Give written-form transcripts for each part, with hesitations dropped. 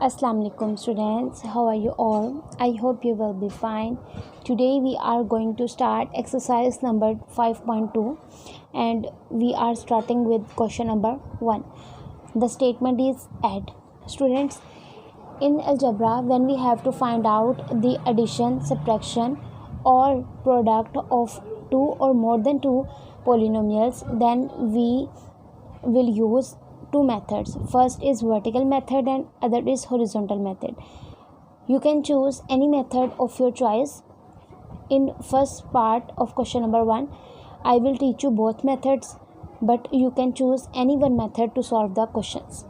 Assalamu alaikum students, how are you all? I hope you will be fine. Today we are going to start exercise number 5.2 and we are starting with question number 1. The statement is add. Students, in algebra when we have to find out the addition, subtraction or product of two or more than two polynomials, then we will use two methods. First is vertical method and other is horizontal method. You can choose any method of your choice. In first part of question number 1, I will teach you both methods, but you can choose any one method to solve the questions.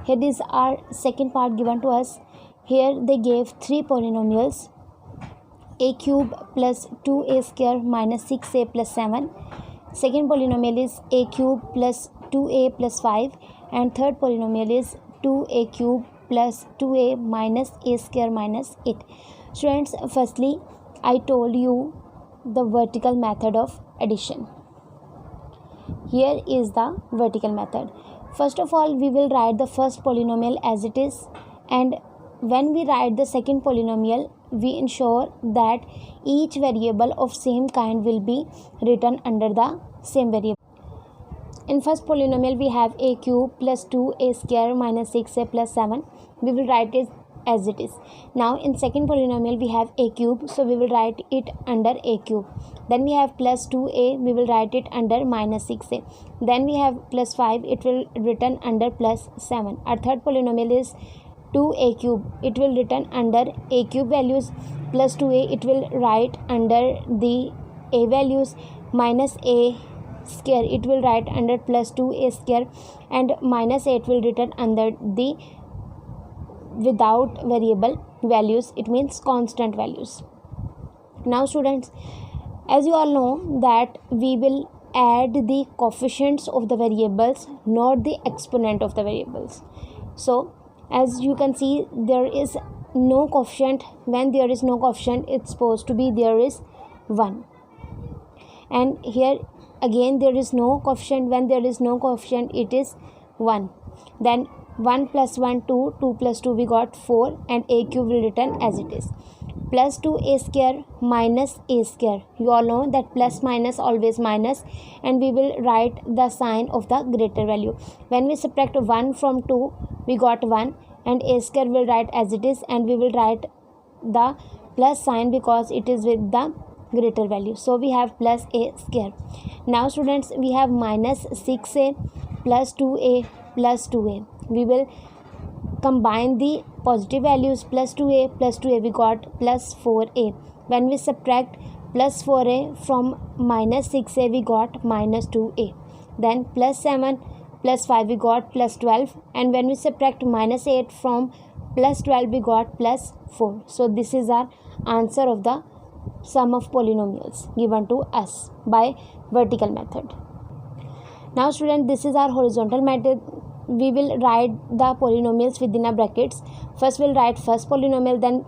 Here is our second part given to us. Here they gave three polynomials: a cube plus 2a square minus 6a plus 7. Second polynomial is a cube plus 2a plus 5, and third polynomial is 2a cube plus 2a minus a square minus 8. Students, firstly I told you the vertical method of addition. Here is the vertical method. First of all, we will write the first polynomial as it is, and when we write the second polynomial, we ensure that each variable of same kind will be written under the same variable. In first polynomial we have a cube plus 2a square minus 6a plus 7. We will write it as it is. Now in second polynomial we have a cube, so we will write it under a cube. Then we have plus 2a, we will write it under minus 6a. Then we have plus 5, it will written under plus 7. Our third polynomial is 2a cube, it will written under a cube values, plus 2a it will write under the a values, minus a square it will write under plus 2a square, and minus 8 will written under the without variable values, it means constant values. Now students, as you all know that we will add the coefficients of the variables, not the exponent of the variables. So as you can see, there is no coefficient. When there is no coefficient, it's supposed to be there is 1, and here again there is no coefficient. When there is no coefficient, it is 1. Then 1 plus 1 2, 2 plus 2 we got 4, and a cube will written as it is. Plus 2a square minus a square, you all know that plus minus always minus, and we will write the sign of the greater value. When we subtract 1 from 2, we got 1, and a square will write as it is, and we will write the plus sign because it is with the greater value. So we have plus a square. Now students, we have minus 6a plus 2a plus 2a. We will combine the positive values, plus 2a we got plus 4a. When we subtract plus 4a from minus 6a, we got minus 2a. Then plus 7 plus 5 we got plus 12, and when we subtract minus 8 from plus 12 we got plus 4. So this is our answer of the sum of polynomials given to us by vertical method. Now student, this is our horizontal method. We will write the polynomials within our brackets. First we'll write first polynomial, then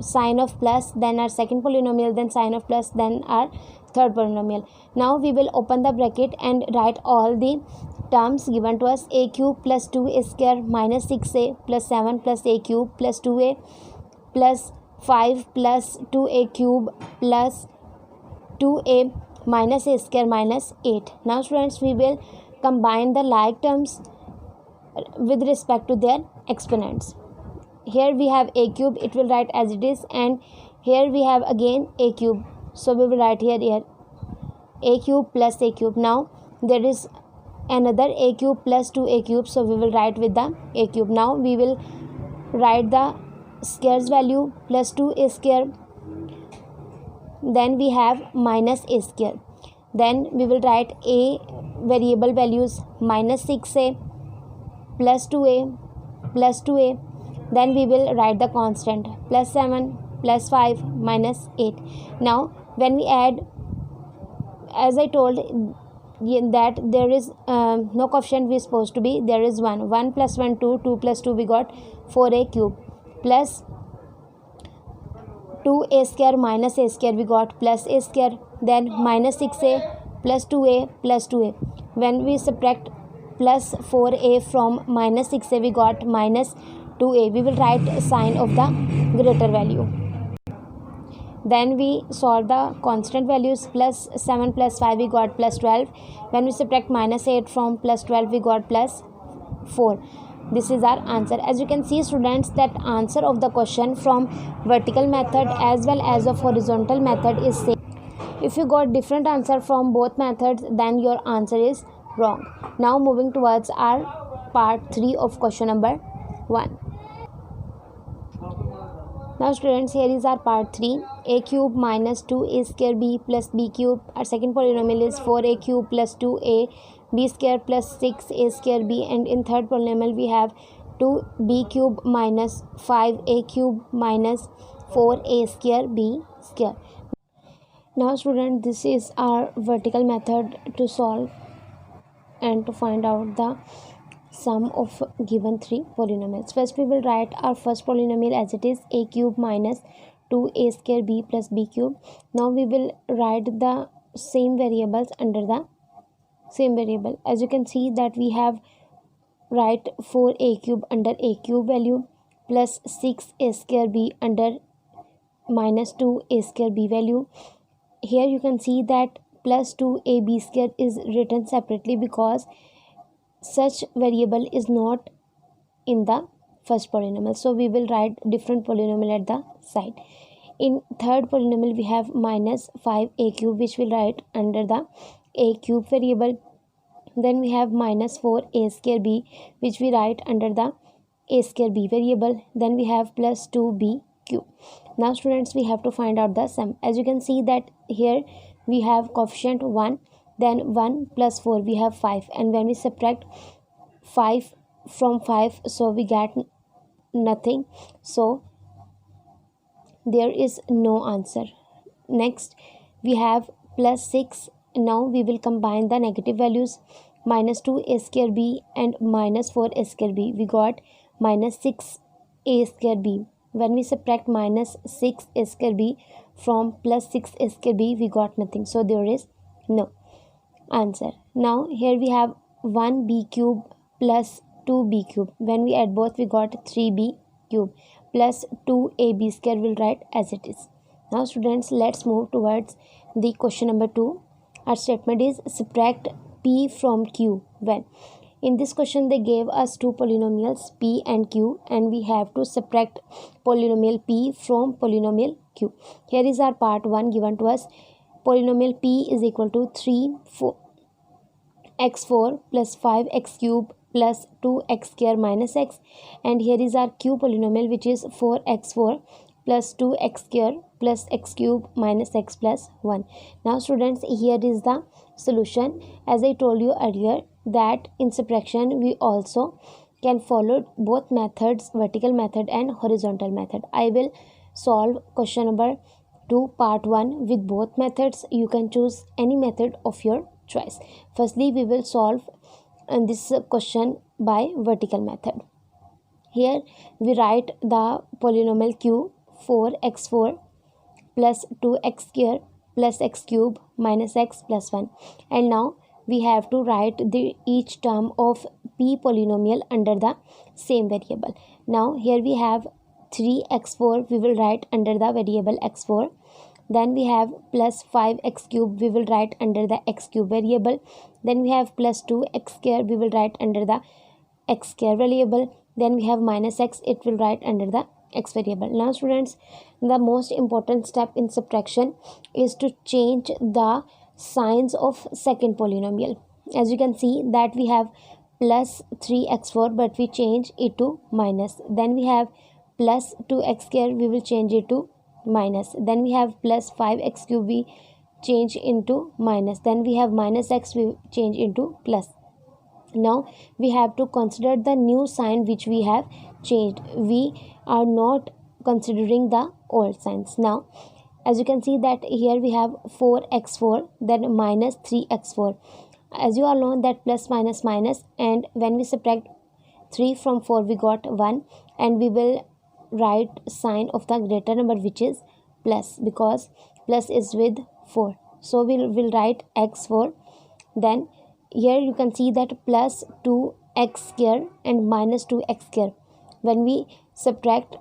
sign of plus, then our second polynomial, then sign of plus, then our third polynomial. Now we will open the bracket and write all the terms given to us: a cube plus 2a square minus 6a plus 7 plus a cube plus 2a plus 5 plus 2a cube plus 2a minus a square minus 8. Now students, we will combine the like terms with respect to their exponents. Here we have a cube, it will write as it is, and here we have again a cube, so we will write here a cube plus a cube. Now there is another a cube plus 2a cube, so we will write with the a cube. Now we will write the squares value, plus 2a square, then we have minus a square. Then we will write a variable values, minus 6a plus 2a plus 2a. Then we will write the constant, plus 7 plus 5 minus 8. Now when we add, as I told that there is no coefficient, we supposed to be there is 1. 1 plus 1 2, 2 plus 2 we got 4a cube, plus 2a square minus a square we got plus a square, then minus 6a plus 2a plus 2a. When we subtract plus 4a from minus 6a, we got minus 2a. We will write sign of the greater value. Then we solve the constant values. Plus 7 plus 5 we got plus 12. When we subtract minus 8 from plus 12 we got plus 4. This is our answer. As you can see students, that answer of the question from vertical method as well as of horizontal method is same. If you got different answer from both methods, then your answer is wrong. Now moving towards our part 3 of question number 1. Now students, here is our part 3. A cube minus 2a square b plus b cube. Our second polynomial is 4a cube plus 2a b square plus 6a square b, and in third polynomial we have 2b cube minus 5a cube minus 4a square b square. Now student, this is our vertical method to solve and to find out the sum of given 3 polynomials. First we will write our first polynomial as it is, a cube minus 2a square b plus b cube. Now we will write the same variables under the same variable. As you can see that we have write 4a cube under a cube value plus 6a square b under minus 2a square b value. Here you can see that plus 2ab square is written separately because such variable is not in the first polynomial, so we will write different polynomial at the side. In third polynomial we have minus 5a cube, which will write under the a cube variable. Then we have minus 4a square b, which we write under the a square b variable. Then we have plus 2b cube. Now students, we have to find out the sum. As you can see that here we have coefficient 1, then 1 plus 4 we have 5, and when we subtract 5 from 5, so we get nothing, so there is no answer. Next we have plus 6. Now we will combine the negative values, minus 2a square b and minus 4a square b. We got minus 6a square b. When we subtract minus 6a square b from plus 6a square b, we got nothing, so there is no answer. Now here we have 1b cube plus 2b cube. When we add both, we got 3b cube plus 2ab square. Will write as it is. Now students, let's move towards the question number 2. Our statement is subtract p from q when. In this question they gave us two polynomials p and q, and we have to subtract polynomial p from polynomial q. Here is our part 1 given to us. Polynomial p is equal to 3x4 plus 5x cube plus 2x square minus x, and here is our q polynomial, which is 4x4 plus 2x square plus x cube minus x plus 1. Now students, here is the solution. As I told you earlier that in subtraction we also can follow both methods, vertical method and horizontal method. I will solve question number 2 part 1 with both methods. You can choose any method of your choice. Firstly we will solve this question by vertical method. Here we write the polynomial q, 4x4 plus 2x square plus x cube minus x plus 1, and now we have to write the each term of p polynomial under the same variable. Now here we have 3x4, we will write under the variable x4. Then we have plus 5x cube, we will write under the x cube variable. Then we have plus 2x square, we will write under the x square variable. Then we have minus x, it will write under the x variable. Now students, the most important step in subtraction is to change the signs of second polynomial. As you can see that we have plus 3x4, but we change it to minus. Then we have plus 2x square, we will change it to minus. Then we have plus 5x cube, we change into minus. Then we have minus x, we change into plus. Now we have to consider the new sign which we have changed. We are not considering the old signs. Now as you can see that here we have 4x4, then minus 3x4. As you all know that plus minus minus, and when we subtract 3 from 4 we got 1, and we will write sign of the greater number, which is plus, because plus is with 4, so we will write x4. Then here you can see that plus 2x square and minus 2x square. When we subtract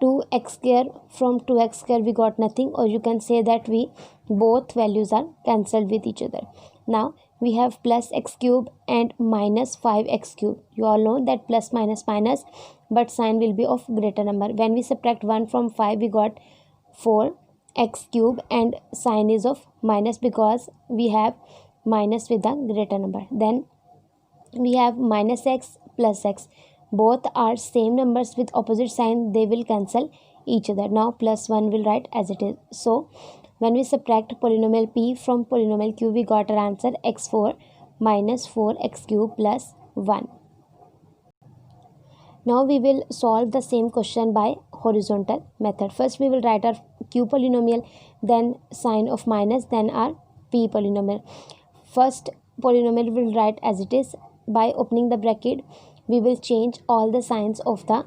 2x square from 2x square, we got nothing, or you can say that we both values are cancelled with each other. Now we have plus x cube and minus 5x cube. You all know that plus minus minus, but sign will be of greater number. When we subtract 1 from 5, we got 4x cube, and sign is of minus because we have minus with a greater number. Then we have minus x plus x. Both are same numbers with opposite sign, they will cancel each other. Now plus 1 will write as it is. So when we subtract polynomial p from polynomial q, we got our answer x4 minus 4x cube plus 1. Now we will solve the same question by horizontal method. First we will write our q polynomial, then sign of minus, then our p polynomial. First polynomial will write as it is. By opening the bracket, we will change all the signs of the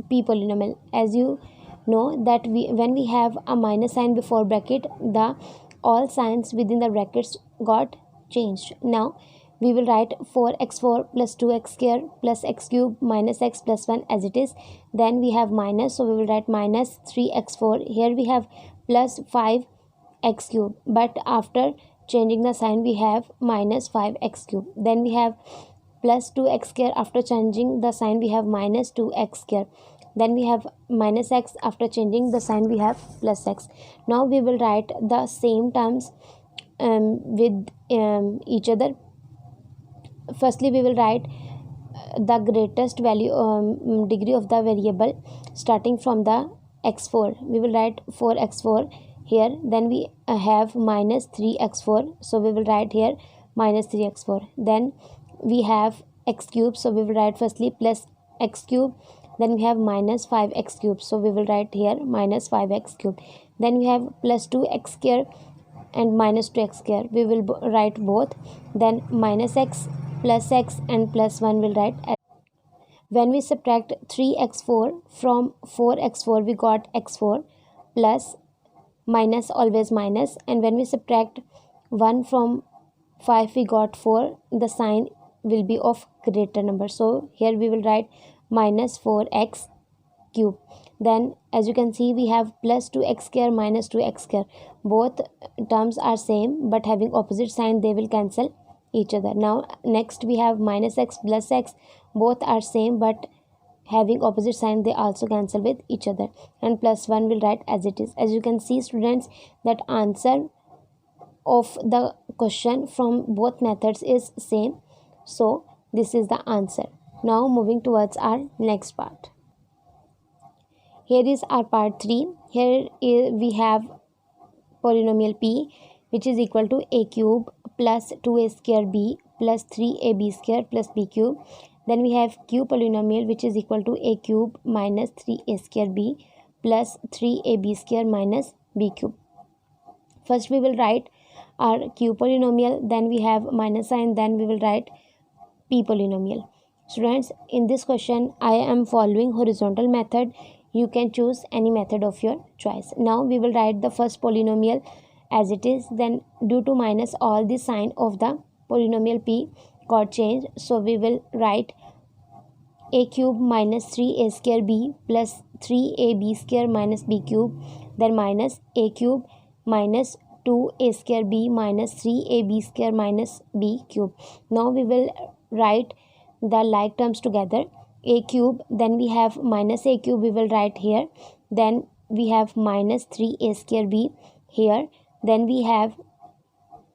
p polynomial. As you know that when we have a minus sign before bracket, the all signs within the brackets got changed. Now we will write 4x4 plus 2x square plus x cube minus x plus 1 as it is. Then we have minus, so we will write minus 3x4. Here we have plus 5x cube, but after changing the sign we have minus 5x cube. Then we have plus 2x square. After changing the sign we have minus 2x square. Then we have minus x. After changing the sign we have plus x. Now we will write the same terms with each other. Firstly we will write the greatest value degree of the variable starting from the x4. We will write 4x4 here. Then we have minus 3x4, so we will write here minus 3x4. Then we have x cube, so we will write firstly plus x cube. Then we have minus 5x cube, so we will write here minus 5x cube. Then we have plus 2x square and minus 2x square, we will write both. Then minus x plus x and plus 1 will write. When we subtract 3x4 from 4x4, we got x4 plus minus always minus, and when we subtract 1 from 5 we got 4. The sign will be of greater number, so here we will write minus 4x cube. Then as you can see we have plus 2x square minus 2x square. Both terms are same but having opposite sign, they will cancel each other. Now next we have minus x plus x. Both are same but having opposite sign, they also cancel with each other, and plus 1 will write as it is. As you can see students, that answer of the question from both methods is same, so this is the answer. Now moving towards our next part. Here is our part 3. Here we have polynomial p, which is equal to a cube plus 2a square b plus 3ab square plus b cube. Then we have q polynomial, which is equal to a cube minus 3a square b plus 3ab square minus b cube. First we will write our q polynomial, then we have minus sign, then we will write p polynomial. Students, in this question I am following horizontal method. You can choose any method of your choice. Now we will write the first polynomial as it is. Then due to minus, all the sign of the polynomial p got changed, so we will write a cube minus 3a square b plus 3ab square minus b cube. Then minus a cube minus 2a square b minus 3ab square minus b cube. Now we will write the like terms together. A cube, then we have minus a cube, we will write here. Then we have minus 3a square b here. Then we have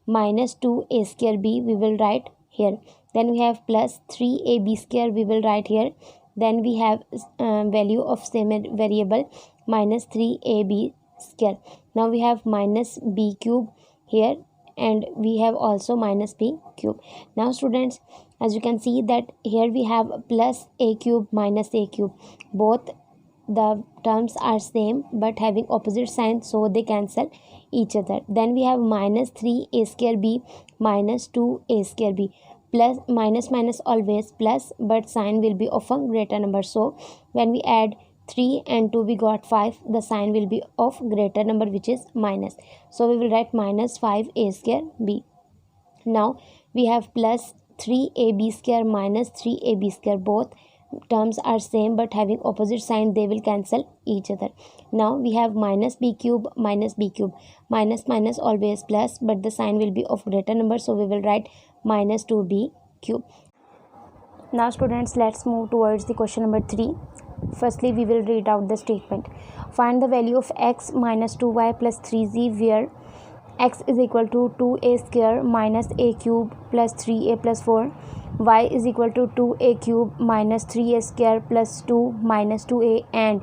minus 2a square b, we will write here. Then we have plus 3ab square, we will write here. Then we have value of same variable minus 3ab square. Now we have minus b cube here, and we have also minus b cube. Now students, as you can see that here we have plus a cube minus a cube. Both the terms are same but having opposite sign, so they cancel each other. Then we have minus 3a square b minus 2a square b. Plus minus minus always plus, but sign will be of a greater number. So when we add 3 and 2 we got 5. The sign will be of greater number, which is minus. So we will write minus 5a square b. Now we have plus 3ab square minus 3ab square. Both terms are same but having opposite sign, they will cancel each other. Now we have minus b cube, minus b cube. Minus minus always plus, but the sign will be of greater number, so we will write minus 2b cube. Now students, let's move towards the question number 3. Firstly, we will read out the statement. Find the value of x minus 2y plus 3z where x is equal to 2a square minus a cube plus 3a plus 4, y is equal to 2a cube minus 3a square plus 2 minus 2a, and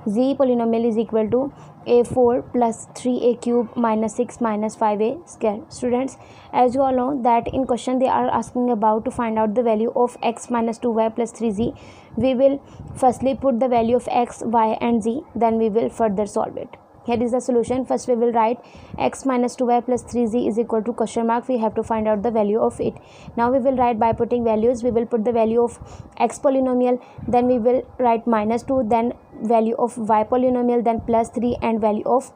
z polynomial is equal to a4 plus 3a cube minus 6 minus 5a square. Students, as you all know that in question they are asking about to find out the value of x minus 2y plus 3z. We will firstly put the value of x, y and z, then we will further solve it. Here is the solution. First we will write x minus 2y plus 3z is equal to question mark. We have to find out the value of it. Now we will write by putting values. We will put the value of x polynomial, then we will write minus 2, then value of y polynomial, then plus 3, and value of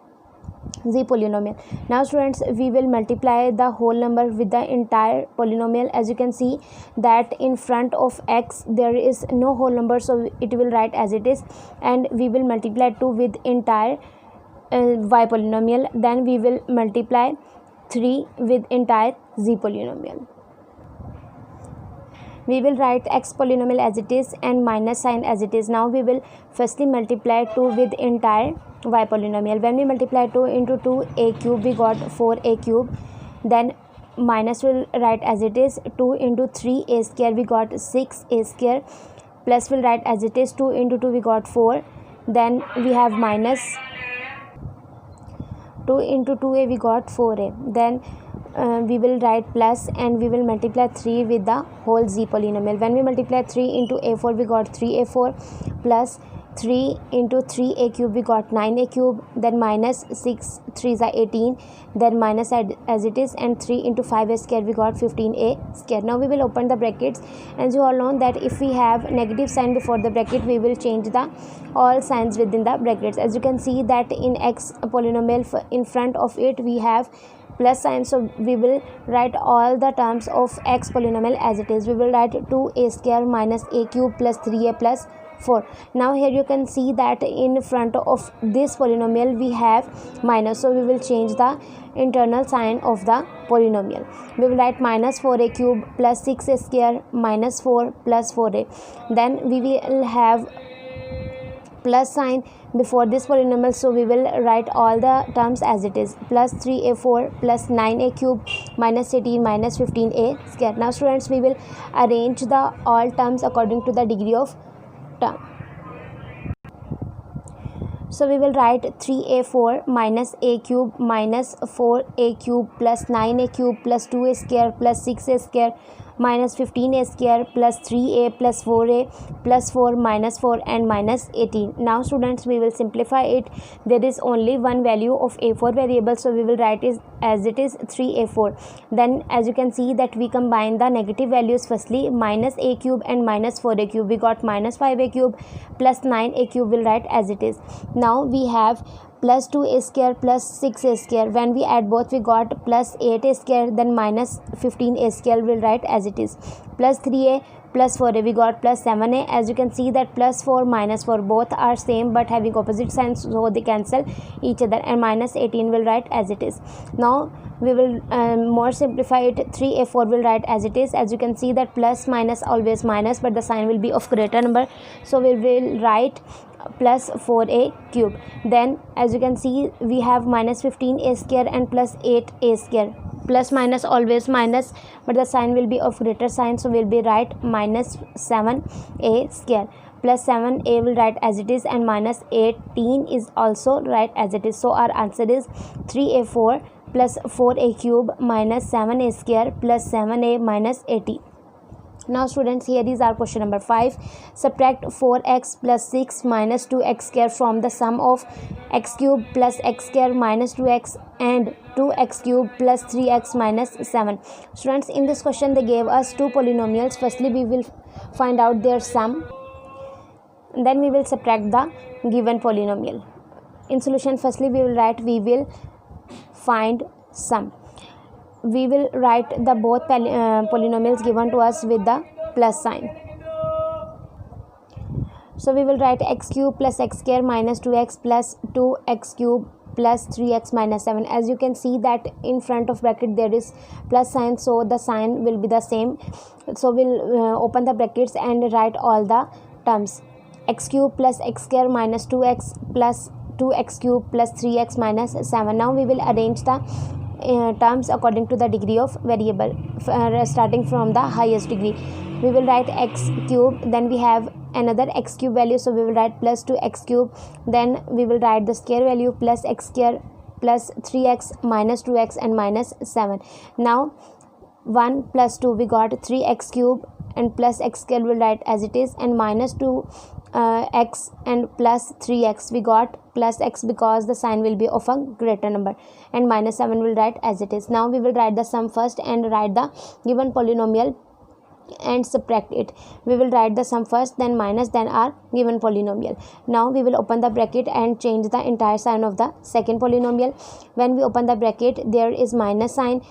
z polynomial. Now students, we will multiply the whole number with the entire polynomial. As you can see that in front of x there is no whole number, so it will write as it is, and we will multiply 2 with entire y polynomial, then we will multiply 3 with entire z polynomial. We will write x polynomial as it is and minus sign as it is. Now we will firstly multiply 2 with entire y polynomial. When we multiply 2 into 2a cube, we got 4a cube, then minus will write as it is. 2 into 3a square, we got 6a square, plus will write as it is. 2 into 2 we got 4, then we have minus 2 into 2a we got 4a, then we will write plus, and we will multiply 3 with the whole z polynomial. When we multiply 3 into a4, we got 3a4, plus 3 into 3a cube, we got 9a cube, then minus 6 3s are 18, then minus as it is, and 3 into 5a square, we got 15a square. Now we will open the brackets. As you all know that if we have negative sign before the bracket, we will change the all signs within the brackets. As you can see that in x polynomial, in front of it we have plus sign, so we will write all the terms of x polynomial as it is. We will write 2a square minus a cube plus 3a plus 4. Now here you can see that in front of this polynomial we have minus, so we will change the internal sign of the polynomial. We will write minus 4a cube plus 6a square minus 4 plus 4a. Then we will have plus sign before this polynomial, so we will write all the terms as it is. Plus 3a4 plus 9a cube minus 18 minus 15a square. Now students, we will arrange the all terms according to the degree of term. So we will write 3a4 minus a cube minus 4a cube plus 9a cube plus 2a square plus 6a square minus 15a square plus 3a plus 4a plus 4 minus 4 and minus 18. Now students, we will simplify it. There is only one value of a4 variable, so we will write it as it is 3a4. Then as you can see that we combine the negative values. Firstly minus a cube and minus 4a cube, we got minus 5a cube plus 9a cube, will write as it is. Now we have plus 2a square plus 6a square. When we add both, we got plus 8a square, then minus 15a square, will write as it is. Plus 3a plus 4a, we got plus 7a. As you can see that plus 4 minus 4 both are same but having opposite signs, so they cancel each other, and minus 18 will write as it is. Now we will more simplify it. 3a4 will write as it is. As you can see that plus minus always minus, but the sign will be of greater number, so we will write plus 4a cube. Then as you can see we have minus 15a square and plus 8a square. Plus minus always minus, but the sign will be of greater sign, so we'll be write minus 7a square. Plus 7a will write as it is, and minus 18 is also write as it is. So our answer is 3a4 plus 4a cube minus 7a square plus 7a minus 18. Now students, here is our question number 5. Subtract 4x plus 6 minus 2x square from the sum of x cube plus x square minus 2x and 2x cube plus 3x minus 7. Students, in this question they gave us two polynomials. Firstly we will find out their sum, then we will subtract the given polynomial. In solution, firstly we will write, we will find sum. We will write the both polynomials given to us with the plus sign. So we will write x cube plus x square minus 2x plus 2x cube plus 3x minus 7. As you can see that in front of bracket there is plus sign, so the sign will be the same. So we'll open the brackets and write all the terms. X cube plus x square minus 2x plus 2x cube plus 3x minus 7. Now we will arrange the terms according to the degree of variable, starting from the highest degree. We will write x cube, then we have another x cube value, so we will write plus 2x cube, then we will write the square value plus x square plus 3x minus 2x and minus 7. Now 1 plus 2 we got 3x cube, and plus x square will write as it is, and minus 2 x and plus 3x we got plus x because the sign will be of a greater number, and minus 7 will write as it is. Now we will write the sum first and write the given polynomial and subtract it. We will write the sum first, then minus, then our given polynomial. Now we will open the bracket and change the entire sign of the second polynomial. When we open the bracket there is minus sign,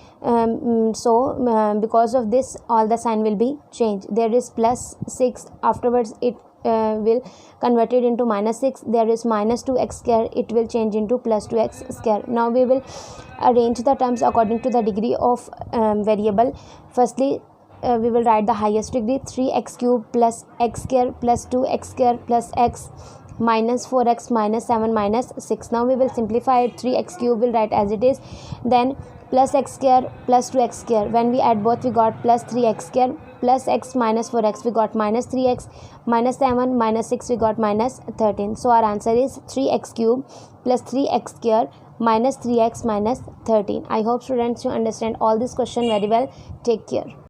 because of this all the sign will be changed. There is plus 6, afterwards it will convert it into minus 6. There is minus 2x square, it will change into plus 2x square. Now we will arrange the terms according to the degree of variable. Firstly we will write the highest degree, 3x cube plus x square plus 2x square plus x minus 4x minus 7 minus 6. Now we will simplify it. 3x cube will write as it is, then plus x square plus 2x square. When we add both we got plus 3x square, plus x minus 4x we got minus 3x, minus 7 minus 6 we got minus 13. So our answer is 3x cube plus 3x square minus 3x minus 13. I hope students you understand all this question very well. Take care.